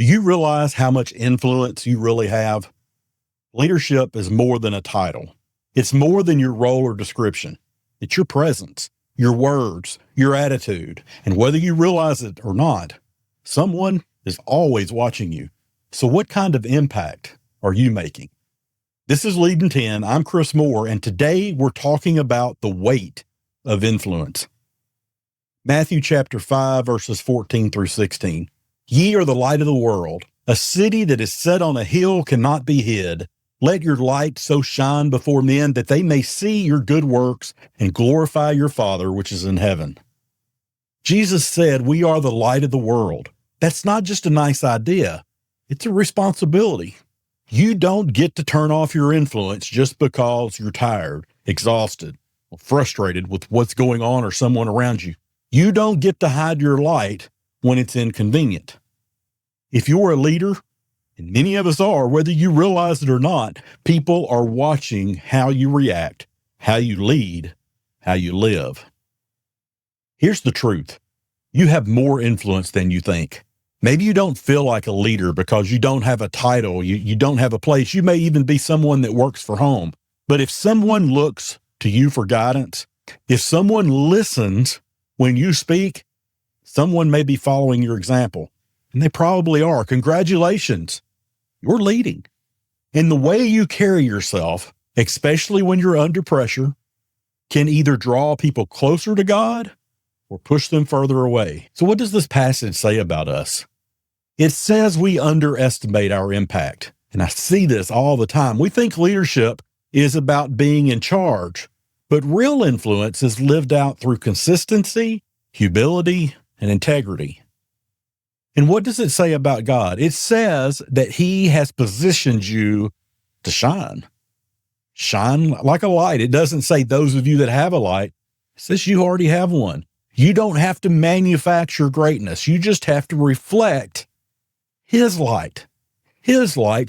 you realize how much influence you really have? Leadership is more than a title. It's more than your role or description. It's your presence, your words, your attitude, and whether you realize it or not, someone is always watching you. So what kind of impact are you making? This is Leading 10. I'm Chris Moore, and today we're talking about the weight of influence. Matthew chapter 5, verses 14 through 16. Ye are the light of the world. A city that is set on a hill cannot be hid. Let your light so shine before men that they may see your good works and glorify your Father which is in heaven. Jesus said we are the light of the world. That's not just a nice idea. It's a responsibility. You don't get to turn off your influence just because you're tired, exhausted, or frustrated with what's going on or someone around you. You don't get to hide your light when it's inconvenient. If you're a leader, and many of us are, whether you realize it or not, people are watching how you react, how you lead, how you live. Here's the truth. You have more influence than you think. Maybe you don't feel like a leader because you don't have a title, you don't have a place. You may even be someone that works for home. But if someone looks to you for guidance, if someone listens when you speak, someone may be following your example. And they probably are. Congratulations. You're leading. And the way you carry yourself, especially when you're under pressure, can either draw people closer to God or push them further away. So what does this passage say about us? It says we underestimate our impact. And I see this all the time. We think leadership is about being in charge, but real influence is lived out through consistency, humility, and integrity. And what does it say about God? It says that he has positioned you to shine. Shine like a light. It doesn't say those of you that have a light. It says you already have one. You don't have to manufacture greatness. You just have to reflect his light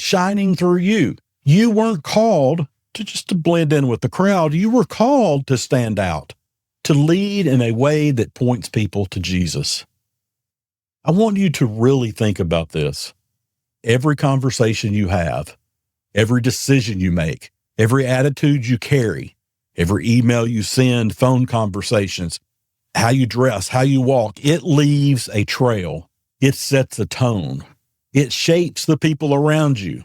shining through you. You weren't called to blend in with the crowd. You were called to stand out, to lead in a way that points people to Jesus. I want you to really think about this. Every conversation you have, every decision you make, every attitude you carry, every email you send, phone conversations, how you dress, how you walk, it leaves a trail. It sets a tone. It shapes the people around you.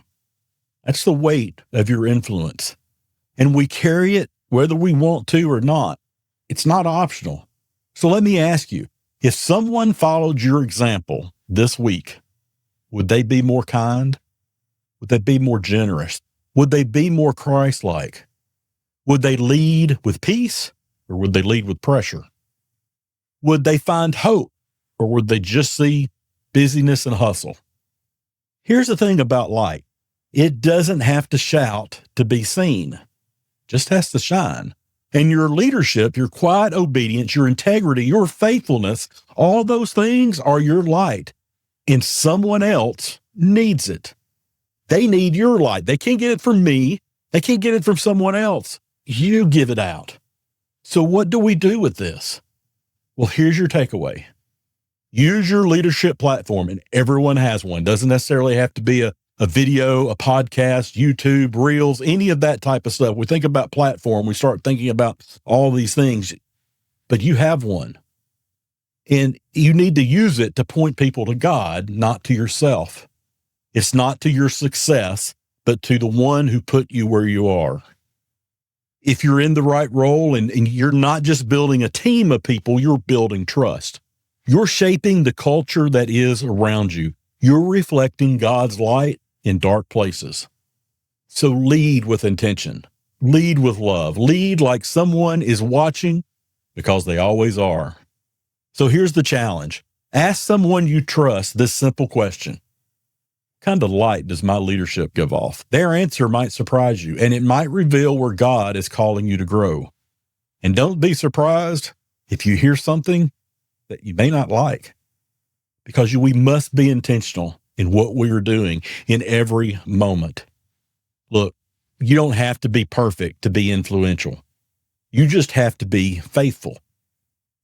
That's the weight of your influence. And we carry it whether we want to or not. It's not optional. So let me ask you, if someone followed your example this week, would they be more kind? Would they be more generous? Would they be more Christ-like? Would they lead with peace or would they lead with pressure? Would they find hope or would they just see busyness and hustle? Here's the thing about light. It doesn't have to shout to be seen. It just has to shine. And your leadership, your quiet obedience, your integrity, your faithfulness, all those things are your light. And someone else needs it. They need your light. They can't get it from me. They can't get it from someone else. You give it out. So what do we do with this? Well, here's your takeaway. Use your leadership platform, and everyone has one. Doesn't necessarily have to be a video, a podcast, YouTube, Reels, any of that type of stuff. We think about platform, we start thinking about all these things, but you have one. And you need to use it to point people to God, not to yourself. It's not to your success, but to the one who put you where you are. If you're in the right role and you're not just building a team of people, you're building trust. You're shaping the culture that is around you. You're reflecting God's light in dark places. So lead with intention, lead with love, lead like someone is watching because they always are. So here's the challenge. Ask someone you trust this simple question. What kind of light does my leadership give off? Their answer might surprise you, and it might reveal where God is calling you to grow. And don't be surprised if you hear something that you may not like, because we must be intentional in what we are doing in every moment. Look, you don't have to be perfect to be influential. You just have to be faithful.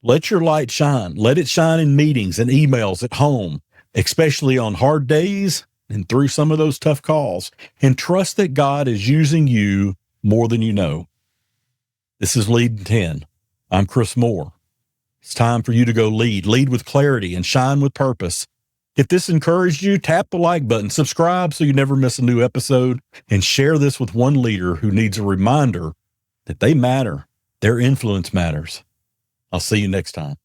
Let your light shine. Let it shine in meetings and emails at home. especially on hard days and through some of those tough calls, and trust that God is using you more than you know. This is Lead in 10. I'm Chris Moore. It's time for you to go lead with clarity and shine with purpose. If this encouraged you, tap the like button, subscribe so you never miss a new episode, and share this with one leader who needs a reminder that they matter. Their influence matters. I'll see you next time.